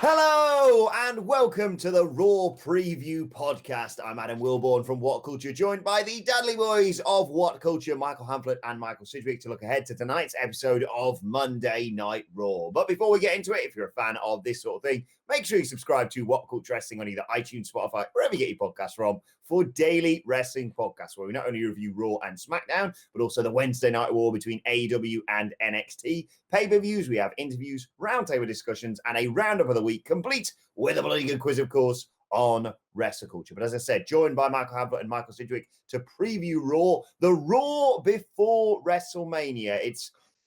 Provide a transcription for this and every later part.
Hello and welcome to the Raw Preview Podcast. I'm Adam Wilbourn from WhatCulture, joined by the Dadley Boyz of WhatCulture, Michael Hamflett and Michael Sidgwick, to look ahead to tonight's episode of Monday Night Raw. But before we get into it, if you're a fan of this sort of thing, make sure you subscribe to WhatCulture Wrestling on either iTunes, Spotify, wherever you get your podcasts from, for daily wrestling podcasts, where we not only review Raw and SmackDown, but also the Wednesday Night War between AEW and NXT, pay-per-views, we have interviews, roundtable discussions, and a roundup of the week, complete with a bloody good quiz, of course, on WrestleCulture. But as I said, joined by Michael Hamflett and Michael Sidgwick to preview Raw, the Raw before WrestleMania.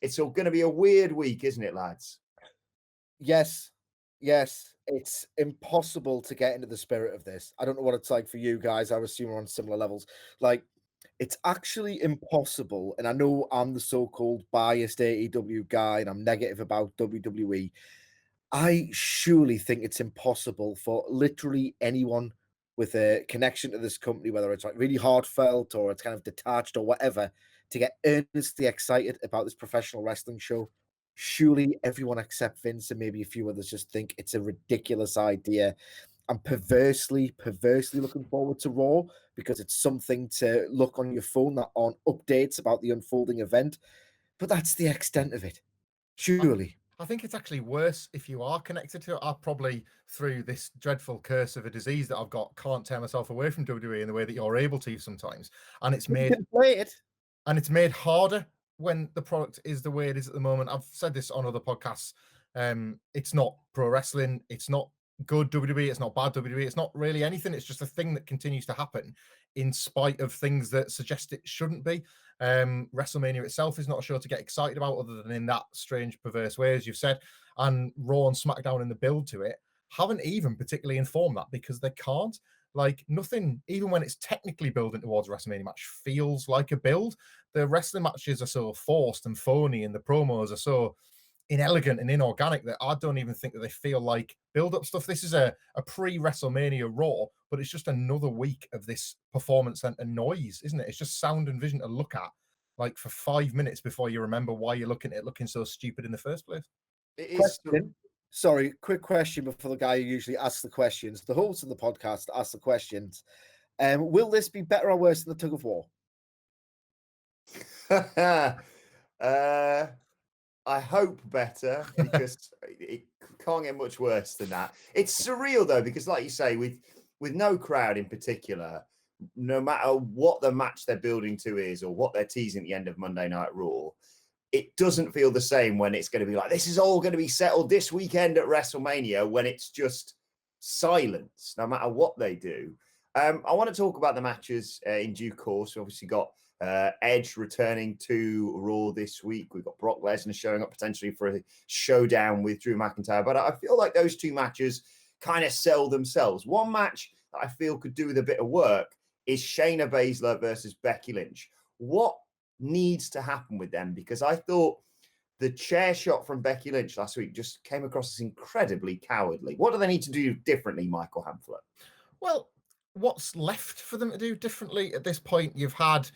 It's all going to be a weird week, isn't it, lads? Yes. It's impossible to get into the spirit of this. I don't know what it's like for you guys. I assume we're on similar levels. Like, it's actually impossible. And I know I'm the so-called biased AEW guy and I'm negative about WWE. I surely think it's impossible for literally anyone with a connection to this company, whether it's like really heartfelt or it's kind of detached or whatever, to get earnestly excited about this professional wrestling show. Surely everyone except Vince and maybe a few others just think it's a ridiculous idea. I'm perversely looking forward to Raw because it's something to look on your phone that aren't updates about the unfolding event. But that's the extent of it. Surely. I think it's actually worse if you are connected to it. I probably, through this dreadful curse of a disease that I've got, can't tear myself away from WWE in the way that you're able to sometimes. And it's made harder when the product is the way it is at the moment. I've said this on other podcasts. It's not pro wrestling. It's not good WWE. It's not bad WWE. It's not really anything. It's just a thing that continues to happen in spite of things that suggest it shouldn't be. WrestleMania itself is not a show to get excited about other than in that strange, perverse way, as you've said. And Raw and SmackDown in the build to it haven't even particularly informed that because they can't. Like, nothing, even when it's technically building towards a WrestleMania match, feels like a build. The wrestling matches are so forced and phony, and the promos are so inelegant and inorganic that I don't even think that they feel like build-up stuff. This is a pre-WrestleMania Raw, but it's just another week of this performance center noise, isn't it? It's just sound and vision to look at, like, for 5 minutes before you remember why you're looking at it looking so stupid in the first place. It is. Sorry, quick question before the guy who usually asks the questions. The host of the podcast asks the questions. Will this be better or worse than the Tug of War? I hope better, because it can't get much worse than that. It's surreal though, because like you say, with no crowd in particular, no matter what the match they're building to is or what they're teasing at the end of Monday Night Raw, it doesn't feel the same when it's going to be like, this is all going to be settled this weekend at WrestleMania, when it's just silence, no matter what they do. I want to talk about the matches in due course. We obviously got Edge returning to Raw this week. We've got Brock Lesnar showing up potentially for a showdown with Drew McIntyre. But I feel like those two matches kind of sell themselves. One match that I feel could do with a bit of work is Shayna Baszler versus Becky Lynch. What needs to happen with them? Because I thought the chair shot from Becky Lynch last week just came across as incredibly cowardly. What do they need to do differently, Michael Hamflett? Well, what's left for them to do differently at this point? You've had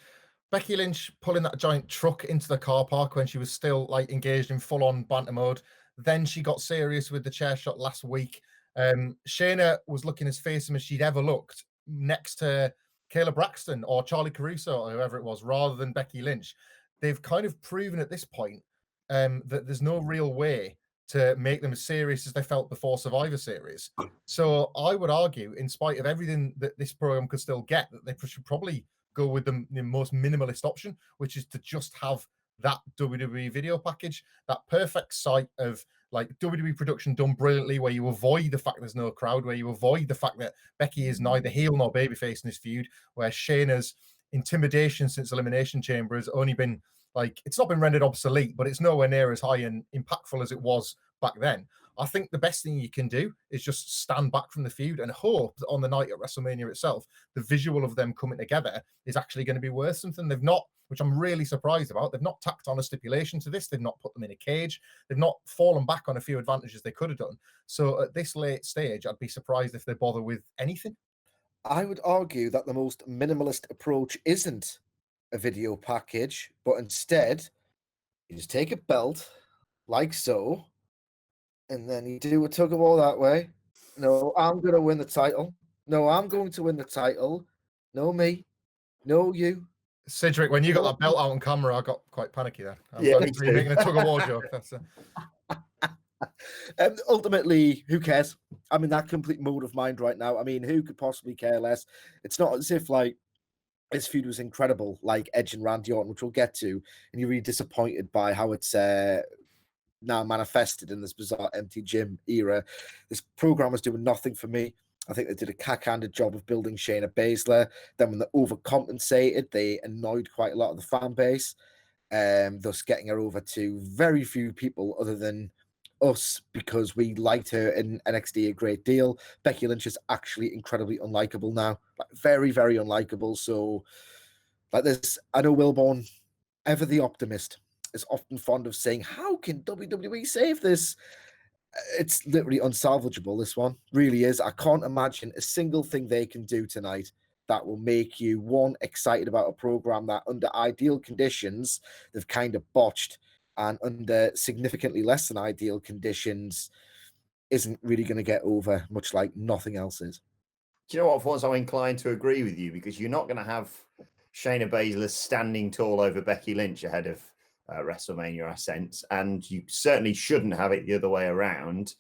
Becky Lynch pulling that giant truck into the car park when she was still like engaged in full-on banter mode. Then she got serious with the chair shot last week. Shayna was looking as fearsome as she'd ever looked next to Kayla Braxton or Charlie Caruso or whoever it was, rather than Becky Lynch. They've kind of proven at this point that there's no real way to make them as serious as they felt before Survivor Series. So I would argue, in spite of everything that this program could still get, that they should probably go with the most minimalist option, which is to just have that WWE video package, that perfect site of like WWE production done brilliantly, where you avoid the fact there's no crowd, where you avoid the fact that Becky is neither heel nor babyface in this feud, where Shayna's intimidation since Elimination Chamber has only been like, it's not been rendered obsolete, but it's nowhere near as high and impactful as it was back then. I think the best thing you can do is just stand back from the feud and hope that on the night at WrestleMania itself, the visual of them coming together is actually going to be worth something. They've not, which I'm really surprised about, they've not tacked on a stipulation to this. They've not put them in a cage. They've not fallen back on a few advantages they could have done. So at this late stage, I'd be surprised if they bother with anything. I would argue that the most minimalist approach isn't a video package, but instead you just take a belt like so, And then you do a tug of war that way. No, I'm going to win the title. No, I'm going to win the title. No, me. No, you. Cedric, when you got that belt out on camera, I got quite panicky there. I Yeah, thought me you were too. making a tug of war joke. That's Ultimately, who cares? I'm in that complete mode of mind right now. I mean, who could possibly care less? It's not as if like this feud was incredible, like Edge and Randy Orton, which we'll get to, and you're really disappointed by how it's now manifested in this bizarre empty gym era. This program was doing nothing for me. I think they did a cack-handed job of building Shayna Baszler. Then when they overcompensated, they annoyed quite a lot of the fan base, thus getting her over to very few people other than us because we liked her in NXT a great deal. Becky Lynch is actually incredibly unlikable now, like very, very unlikable. So, like this, I know Wilbourn, ever the optimist, is often fond of saying, "How can WWE save this?" It's literally unsalvageable. This one really is. I can't imagine a single thing they can do tonight that will make you one excited about a program that, under ideal conditions, they've kind of botched, and under significantly less than ideal conditions, isn't really going to get over, much like nothing else is. Do you know what? For once, I'm inclined to agree with you because you're not going to have Shayna Baszler standing tall over Becky Lynch ahead of WrestleMania, I sense, and you certainly shouldn't have it the other way around.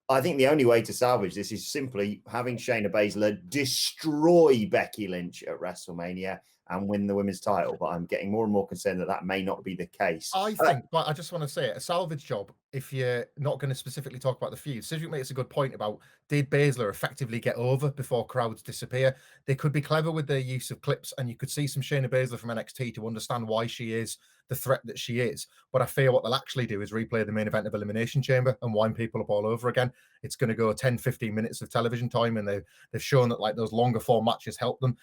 I think the only way to salvage this is simply having Shayna Baszler destroy Becky Lynch at WrestleMania and win the women's title. But I'm getting more and more concerned that that may not be the case. I think, but I just want to say a salvage job, if you're not going to specifically talk about the feud. Cedric makes a good point about, did Baszler effectively get over before crowds disappear? They could be clever with their use of clips, and you could see some Shayna Baszler from NXT to understand why she is the threat that she is. But I fear what they'll actually do is replay the main event of Elimination Chamber and wind people up all over again. It's going to go 10, 15 minutes of television time, and they've shown that like those longer form matches help them.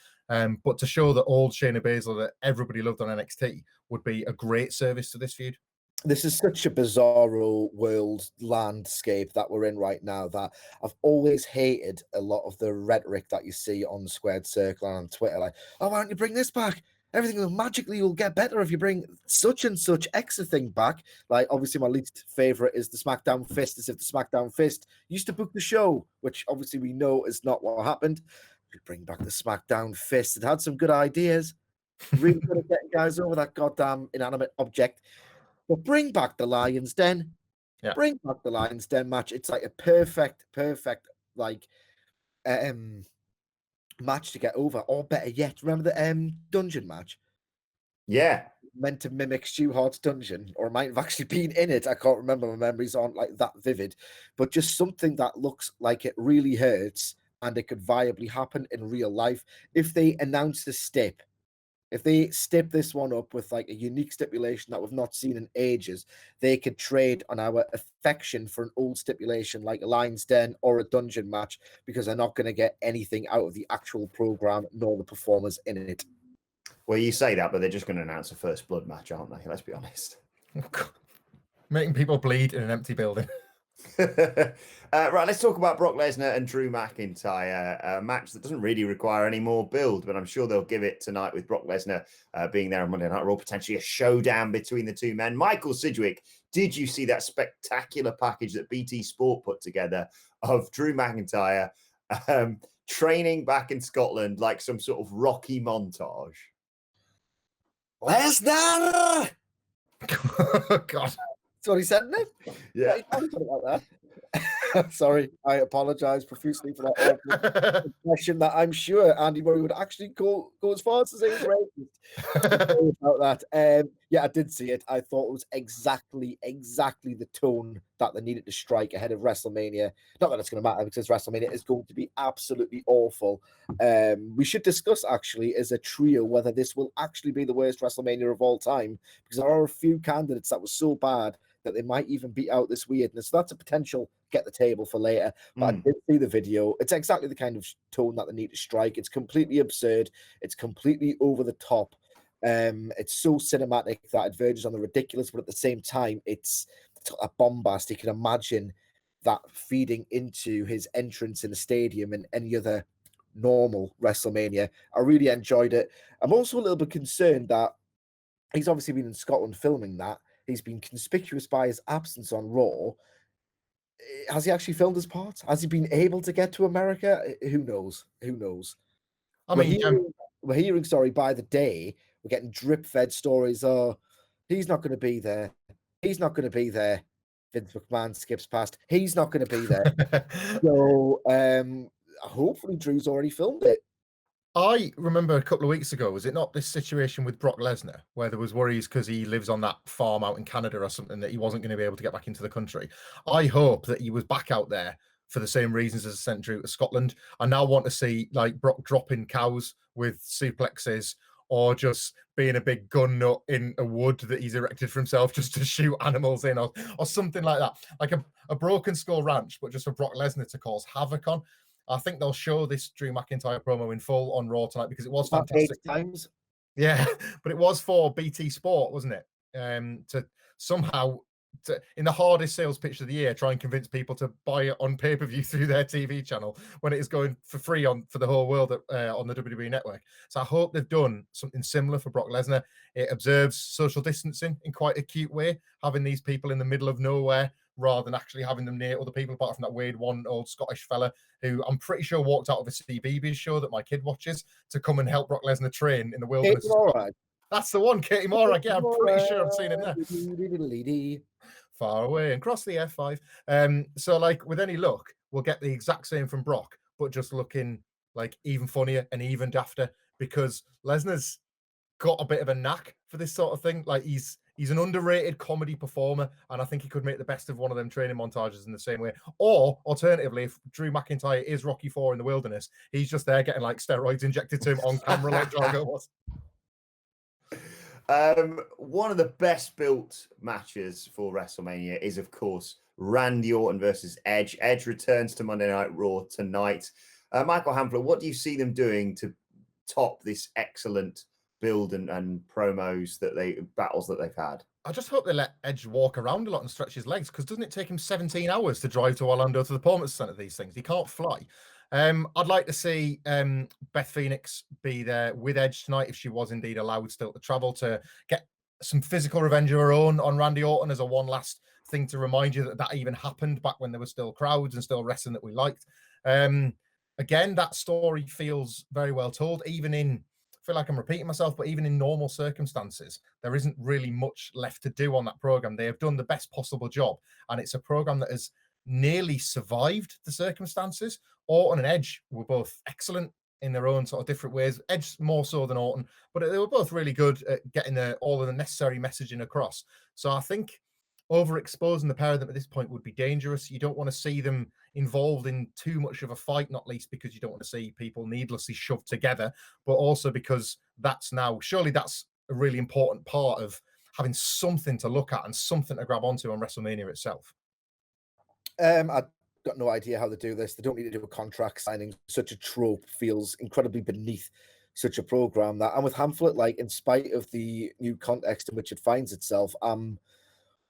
But to show that old Shayna Baszler that everybody loved on NXT would be a great service to this feud. This is such a bizarro world landscape that we're in right now that I've always hated a lot of the rhetoric that you see on the Squared Circle and on Twitter. Like, oh, why don't you bring this back? Everything will magically will get better if you bring such and such X thing back. Like, obviously, my least favorite is the SmackDown Fist, as if the SmackDown Fist used to book the show, which obviously we know is not what happened. We bring back the SmackDown Fist. It had some good ideas. Really good at getting guys over that goddamn inanimate object. But bring back the Lion's Den. Yeah. Bring back the Lion's Den match. It's like a perfect, like match to get over. Or better yet, remember the dungeon match? Yeah. Meant to mimic Stu Hart's dungeon, or it might have actually been in it. I can't remember. My memories aren't like that vivid. But just something that looks like it really hurts and it could viably happen in real life if they announce a stip. If they step this one up with like a unique stipulation that we've not seen in ages, they could trade on our affection for an old stipulation like a Lion's Den or a dungeon match, because they're not going to get anything out of the actual program nor the performers in it. Well, you say that, but they're just going to announce a First Blood match, aren't they? Let's be honest. Making people bleed in an empty building. Right, let's talk about Brock Lesnar and Drew McIntyre, a match that doesn't really require any more build, but I'm sure they'll give it tonight with Brock Lesnar being there on Monday Night Raw, potentially a showdown between the two men. Michael Sidgwick, did you see that spectacular package that BT Sport put together of Drew McIntyre training back in Scotland like some sort of Rocky montage? Lesnar! God. That's what he said, isn't it? Yeah. He sounded like that. Sorry, I apologize profusely for that impression that I'm sure Andy Murray would actually go as far as to say was racist. Sorry about that. Yeah, I did see it. I thought it was exactly the tone that they needed to strike ahead of WrestleMania. Not that it's going to matter, because WrestleMania is going to be absolutely awful. We should discuss actually as a trio whether this will actually be the worst WrestleMania of all time, because there are a few candidates that were so bad that they might even beat out this weirdness. So that's a potential get the table for later. But I did see the video. It's exactly the kind of tone that they need to strike. It's completely absurd. It's completely over the top. It's so cinematic that it verges on the ridiculous, but at the same time, it's a bombast. You can imagine that feeding into his entrance in the stadium and any other normal WrestleMania. I really enjoyed it. I'm also a little bit concerned that he's obviously been in Scotland filming that. He's been conspicuous by his absence on Raw. has he actually filmed his part? Has he been able to get to America? Who knows? Who knows? I We're mean, hearing, sorry, by the day, we're getting drip-fed stories. Oh, he's not going to be there. He's not going to be there. Vince McMahon skips past. He's not going to be there. So, hopefully Drew's already filmed it. I remember a couple of weeks ago, was it not this situation with Brock Lesnar, where there was worries because he lives on that farm out in Canada or something that he wasn't going to be able to get back into the country? I hope that he was back out there for the same reasons as sent Drew to Scotland. I now want to see like Brock dropping cows with suplexes, or just being a big gun nut in a wood that he's erected for himself just to shoot animals in, or something like that. Like a Broken Skull Ranch, but just for Brock Lesnar to cause havoc on. I think they'll show this Drew McIntyre promo in full on Raw tonight because it was fantastic. 8 times. Yeah, but it was for BT Sport, wasn't it? To somehow, in the hardest sales pitch of the year, try and convince people to buy it on pay-per-view through their TV channel when it is going for free for the whole world on the WWE network. So I hope they've done something similar for Brock Lesnar. It observes social distancing in quite a cute way, having these people in the middle of nowhere rather than actually having them near other people, apart from that weird one old Scottish fella who I'm pretty sure walked out of a CBeebies show that my kid watches to come and help Brock Lesnar train in the wilderness. That's the one, Katie Morag. Yeah, I'm pretty sure I've seen him there. Far away and cross the F5. So, like, with any luck, we'll get the exact same from Brock, but just looking like even funnier and even dafter, because Lesnar's got a bit of a knack for this sort of thing. Like, he's an underrated comedy performer, and I think he could make the best of one of them training montages in the same way. Or alternatively, if Drew McIntyre is Rocky IV in the wilderness, he's just there getting like steroids injected to him on camera like Drago was. One of the best built matches for WrestleMania is, of course, Randy Orton versus Edge. Edge returns to Monday Night Raw tonight. Michael Hamflett, what do you see them doing to top this excellent build and promos battles that they've had? I just hope they let Edge walk around a lot and stretch his legs, because doesn't it take him 17 hours to drive to Orlando to the Performance Center? These things, he can't fly. I'd like to see Beth Phoenix be there with Edge tonight, if she was indeed allowed still to travel, to get some physical revenge of her own on Randy Orton as a one last thing to remind you that even happened back when there were still crowds and still wrestling that we liked. Again, that story feels very well told, even in, I feel like I'm repeating myself, but even in normal circumstances, there isn't really much left to do on that program. They have done the best possible job, and it's a program that has nearly survived the circumstances. Orton and Edge were both excellent in their own sort of different ways. Edge more so than Orton, but they were both really good at getting all of the necessary messaging across. So I think overexposing the pair of them at this point would be dangerous. You don't want to see them involved in too much of a fight, not least because you don't want to see people needlessly shoved together, but also because surely that's a really important part of having something to look at and something to grab onto on WrestleMania itself. I've got no idea how they do this. They don't need to do a contract signing. Such a trope feels incredibly beneath such a program. That, and with Hamflett, like, in spite of the new context in which it finds itself, I'm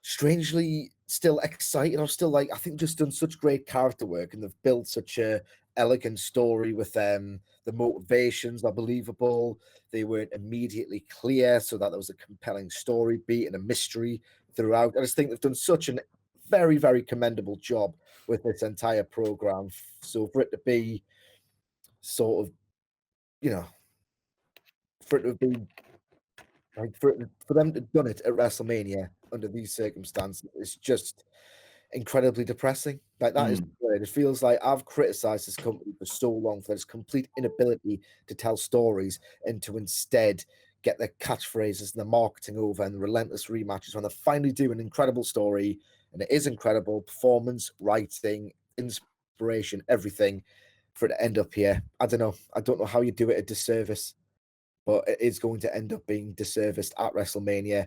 strangely still excited. I'm still like, I think just done such great character work, and they've built such a elegant story with them. The motivations are believable. They weren't immediately clear, so that there was a compelling story beat and a mystery throughout. I just think they've done such an very, very commendable job with this entire program. So for it to be sort of, for it to be like, for them to have done it at WrestleMania under these circumstances, it's just incredibly depressing. Like, that is weird. It feels like I've criticized this company for so long for its complete inability to tell stories and to instead get their catchphrases and the marketing over and the relentless rematches when they finally do an incredible story. And it is incredible performance, writing, inspiration, everything, for it to end up here. I don't know. I don't know how you do it a disservice, but it is going to end up being disserviced at WrestleMania.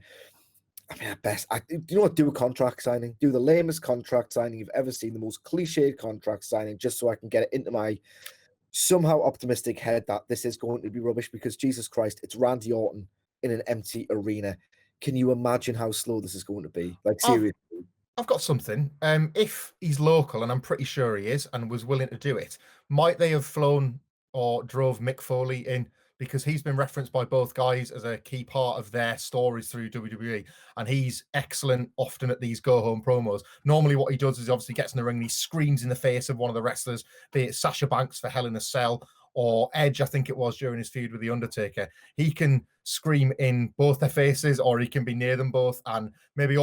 I mean, at best, do a contract signing. Do the lamest contract signing you've ever seen, the most cliched contract signing, just so I can get it into my somehow optimistic head that this is going to be rubbish, because Jesus Christ, it's Randy Orton in an empty arena. Can you imagine how slow this is going to be? Like, seriously. I've got something. If he's local, and I'm pretty sure he is, and was willing to do it, might they have flown or drove Mick Foley in because he's been referenced by both guys as a key part of their stories through WWE, and he's excellent often at these go-home promos. Normally what he does is he obviously gets in the ring and he screams in the face of one of the wrestlers, be it Sasha Banks for Hell in a Cell or Edge, I think it was, during his feud with The Undertaker. He can scream in both their faces, or he can be near them both, and maybe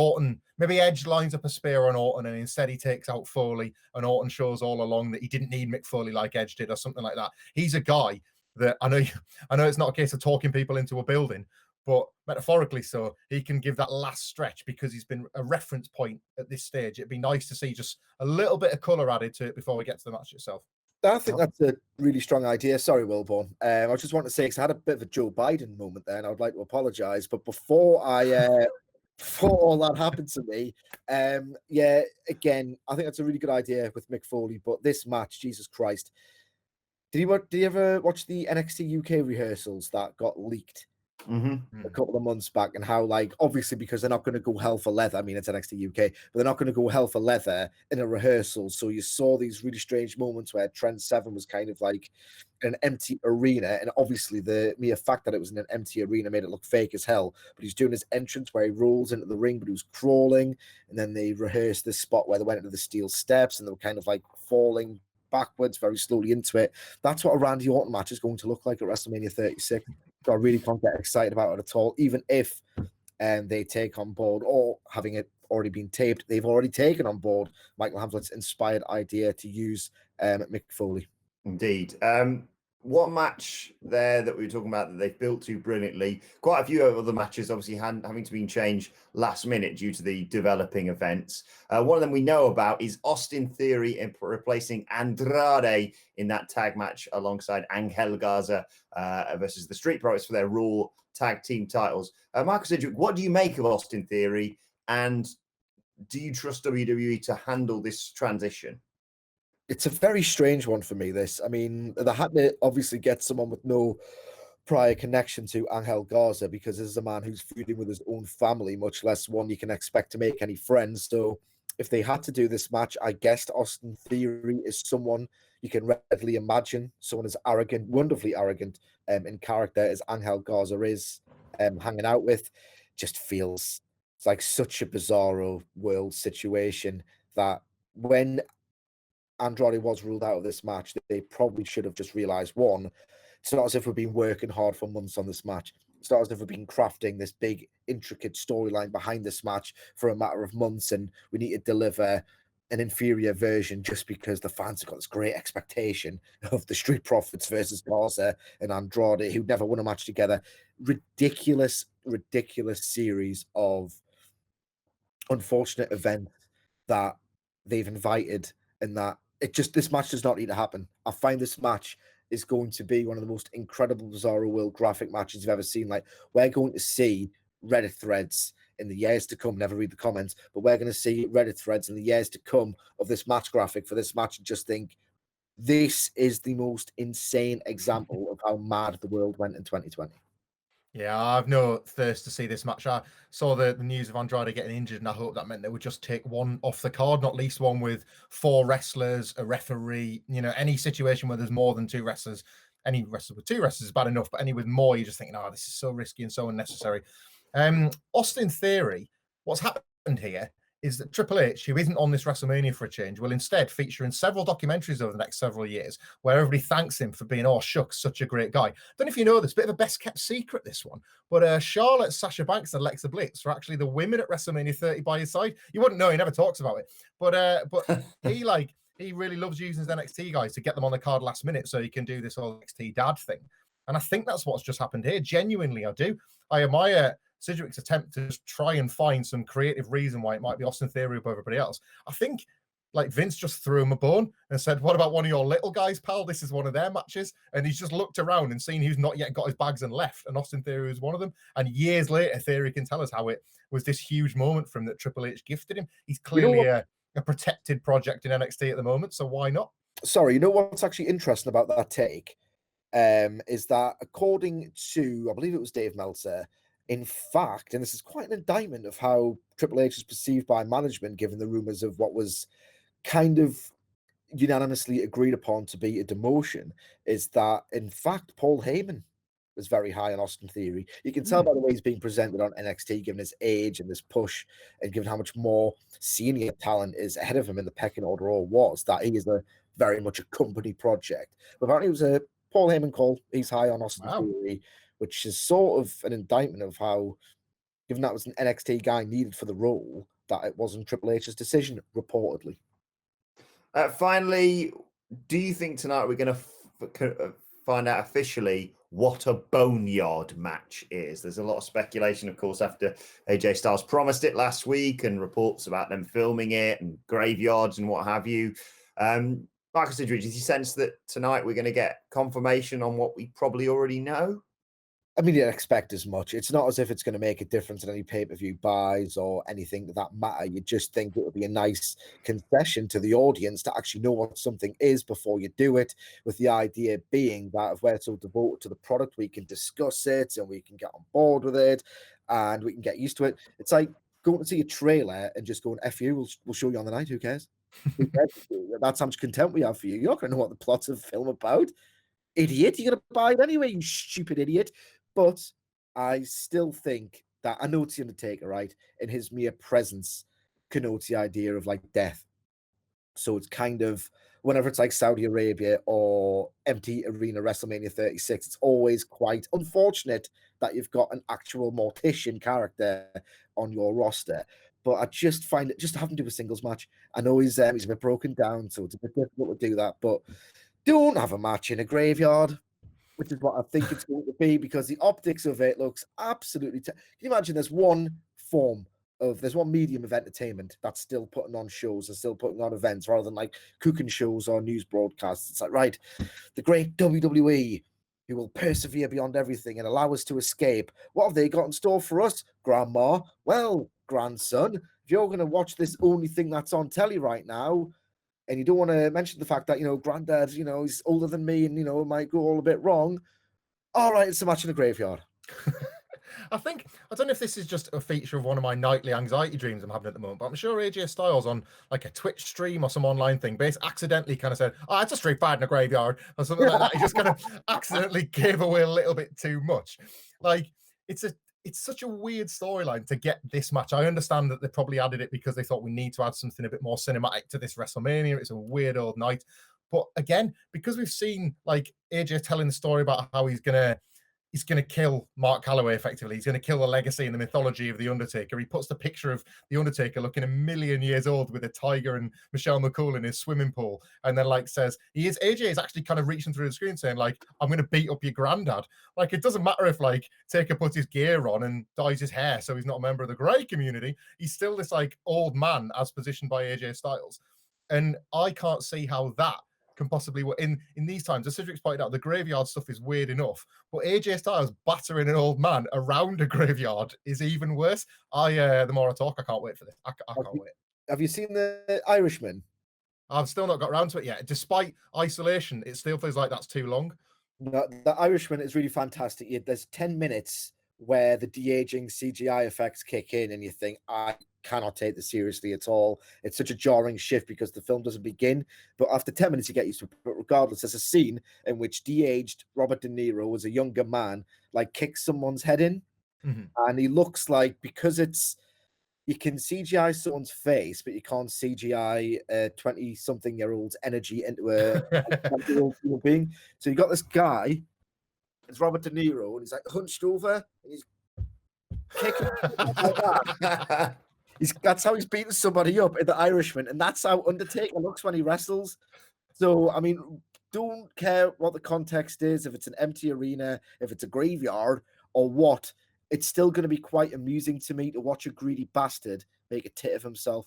Edge lines up a spear on Orton and instead he takes out Foley, and Orton shows all along that he didn't need Mick Foley like Edge did or something like that. He's a guy that I know it's not a case of talking people into a building, but metaphorically so, he can give that last stretch because he's been a reference point at this stage. It'd be nice to see just a little bit of colour added to it before we get to the match itself. I think that's a really strong idea. Sorry, Wilbourn. I just want to say, because I had a bit of a Joe Biden moment there, and I would like to apologise. But before all that happened to me, again, I think that's a really good idea with Mick Foley. But this match, Jesus Christ, did you ever watch the NXT UK rehearsals that got leaked a couple of months back, and how, like, obviously because they're not going to go hell for leather. I mean, it's NXT UK, but they're not going to go hell for leather in a rehearsal. So you saw these really strange moments where Trent Seven was kind of like in an empty arena, and obviously the mere fact that it was in an empty arena made it look fake as hell. But he's doing his entrance where he rolls into the ring, but he was crawling, and then they rehearsed this spot where they went into the steel steps and they were kind of like falling backwards very slowly into it. That's what a Randy Orton match is going to look like at WrestleMania 36. So I really can't get excited about it at all, even if they take on board, or having it already been taped, they've already taken on board Michael Hamflett's inspired idea to use Mick Foley. Indeed. What match there that we were talking about that they've built to brilliantly? Quite a few other matches obviously having to be changed last minute due to the developing events. One of them we know about is Austin Theory replacing Andrade in that tag match alongside Angel Garza versus the Street Profits for their Raw tag team titles. Michael Sidgwick, what do you make of Austin Theory, and do you trust WWE to handle this transition? It's a very strange one for me, this. I mean, they had to obviously get someone with no prior connection to Angel Garza, because this is a man who's feuding with his own family, much less one you can expect to make any friends. So if they had to do this match, I guessed Austin Theory is someone you can readily imagine, someone as arrogant, wonderfully arrogant in character as Angel Garza is, hanging out with. Just feels it's like such a bizarro world situation that when Andrade was ruled out of this match, they probably should have just realized, one, it's not as if we've been working hard for months on this match. It's not as if we've been crafting this big, intricate storyline behind this match for a matter of months, and we need to deliver an inferior version just because the fans have got this great expectation of the Street Profits versus Garza and Andrade, who never won a match together. Ridiculous series of unfortunate events that they've invited, and that this match does not need to happen. I find this match is going to be one of the most incredible Bizarro World graphic matches you've ever seen. Like, we're going to see Reddit threads in the years to come. Never read the comments, but we're going to see Reddit threads in the years to come of this match graphic for this match, and just think, this is the most insane example of how mad the world went in 2020. Yeah, I've no thirst to see this match. I saw the news of Andrade getting injured, and I hope that meant they would just take one off the card, not least one with 4 wrestlers, a referee, any situation where there's more than 2 wrestlers. Any wrestler with 2 wrestlers is bad enough, but any with more, you're just thinking, oh, this is so risky and so unnecessary. Austin Theory, what's happened here is that Triple H, who isn't on this WrestleMania for a change, will instead feature in several documentaries over the next several years where everybody thanks him for being, oh, shucks, such a great guy. I don't know if you know this, bit of a best-kept secret, this one, but Charlotte, Sasha Banks, and Alexa Bliss are actually the women at WrestleMania 30 by his side. You wouldn't know, he never talks about it, but he really loves using his NXT guys to get them on the card last minute so he can do this whole NXT dad thing. And I think that's what's just happened here. Genuinely, I do. I admire Sidgwick's attempt to just try and find some creative reason why it might be Austin Theory above everybody else. I think Vince just threw him a bone and said, what about one of your little guys, pal? This is one of their matches. And he's just looked around and seen who's not yet got his bags and left. And Austin Theory was one of them. And years later, Theory can tell us how it was this huge moment from that Triple H gifted him. He's clearly a protected project in NXT at the moment. So why not? Sorry, you know what's actually interesting about that take? Is that according to, I believe it was Dave Meltzer, in fact, and this is quite an indictment of how Triple H is perceived by management, given the rumors of what was kind of unanimously agreed upon to be a demotion, is that, in fact, Paul Heyman was very high on Austin Theory. You can tell by the way he's being presented on NXT, given his age and this push, and given how much more senior talent is ahead of him in the pecking order, or was, that he is very much a company project. But apparently it was a Paul Heyman call. He's high on Austin Theory, which is sort of an indictment of how, given that was an NXT guy needed for the role, that it wasn't Triple H's decision, reportedly. Finally, do you think tonight we're going to find out officially what a Boneyard match is? There's a lot of speculation, of course, after AJ Styles promised it last week, and reports about them filming it and graveyards and what have you. Marcus Sidridge, do you sense that tonight we're going to get confirmation on what we probably already know? I mean, you expect as much. It's not as if it's going to make a difference in any pay-per-view buys or anything that matter. You just think it would be a nice concession to the audience to actually know what something is before you do it, with the idea being that if we're so devoted to the product, we can discuss it and we can get on board with it and we can get used to it. It's like going to see a trailer and just going, F you, we'll show you on the night, who cares? That's how much contempt we have for you. You're not going to know what the plot's of the film about. Idiot, you're going to buy it anyway, you stupid idiot. But I still think that I know it's the Undertaker, right? And his mere presence connotes the idea of like death. So it's kind of, whenever it's like Saudi Arabia or empty arena WrestleMania 36, it's always quite unfortunate that you've got an actual mortician character on your roster. But I just find it, just have him do a singles match. I know he's a bit broken down, so it's a bit difficult to do that. But don't have a match in a graveyard, which is what I think it's going to be, because the optics of it looks absolutely... Can you imagine there's one medium of entertainment that's still putting on shows and still putting on events rather than like cooking shows or news broadcasts. It's like, right, the great WWE, who will persevere beyond everything and allow us to escape. What have they got in store for us, Grandma? Well, grandson, if you're going to watch this only thing that's on telly right now, and you don't want to mention the fact that, Granddad, he's older than me and, it might go all a bit wrong. All right, it's a match in a graveyard. I don't know if this is just a feature of one of my nightly anxiety dreams I'm having at the moment, but I'm sure AJ Styles on like a Twitch stream or some online thing accidentally kind of said, oh, it's a street fight in a graveyard or something like that. He just kind of accidentally gave away a little bit too much. Like, it's such a weird storyline to get this match. I understand that they probably added it because they thought we need to add something a bit more cinematic to this WrestleMania. It's a weird old night. But again, because we've seen like AJ telling the story about how he's gonna kill Mark Calloway effectively. He's going to kill the legacy and the mythology of The Undertaker. He puts the picture of The Undertaker looking 1,000,000 years old with a tiger and Michelle McCool in his swimming pool. And then like says, AJ is actually kind of reaching through the screen saying like, I'm going to beat up your granddad. Like, it doesn't matter if like Taker puts his gear on and dyes his hair so he's not a member of the Grey community. He's still this like old man as positioned by AJ Styles. And I can't see how that can possibly work in these times. As Cedric's pointed out, the graveyard stuff is weird enough, but AJ Styles battering an old man around a graveyard is even worse. The more I talk, I can't wait for this. I can't wait. Have you seen The Irishman? I've still not got around to it yet. Despite isolation, it still feels like that's too long. No, The Irishman is really fantastic. There's 10 minutes where the de-aging CGI effects kick in and you think, I cannot take this seriously at all. It's such a jarring shift because the film doesn't begin, but after 10 minutes you get used to it. But regardless, there's a scene in which de-aged Robert De Niro as a younger man like kicks someone's head in, and he looks like, because you can CGI someone's face, but you can't CGI a 20-something-year-old's energy into a 20-year-old human being. So you got this guy, it's Robert De Niro, and he's like hunched over, and he's kicking like that. That's how he's beating somebody up in The Irishman, and that's how Undertaker looks when he wrestles. So, I mean, don't care what the context is, if it's an empty arena, if it's a graveyard, or what. It's still going to be quite amusing to me to watch a greedy bastard make a tit of himself.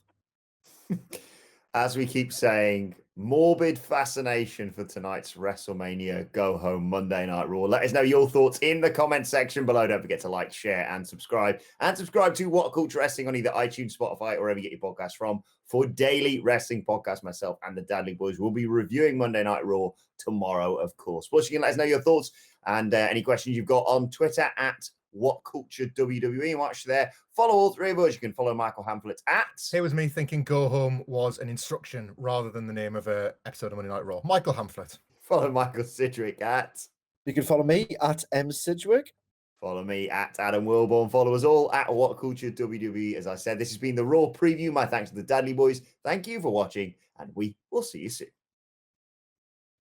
As we keep saying, morbid fascination for tonight's WrestleMania Go Home Monday Night Raw. Let us know your thoughts in the comment section below. Don't forget to like, share, and subscribe. And subscribe to What Culture Wrestling on either iTunes, Spotify, or wherever you get your podcasts from for daily wrestling podcasts. Myself and the Dadley Boyz will be reviewing Monday Night Raw tomorrow, of course. Plus, you can let us know your thoughts and any questions you've got on Twitter at WhatCulture WWE. Watch there. Follow all three of us. You can follow Michael Hamflett at... Here was me thinking Go Home was an instruction rather than the name of an episode of Monday Night Raw. Michael Hamflett. Follow Michael Sidgwick at... You can follow me at M Sidgwick. Follow me at Adam Wilbourn. Follow us all at WhatCulture WWE. As I said, this has been the Raw preview. My thanks to the Dadley Boyz. Thank you for watching, and we will see you soon.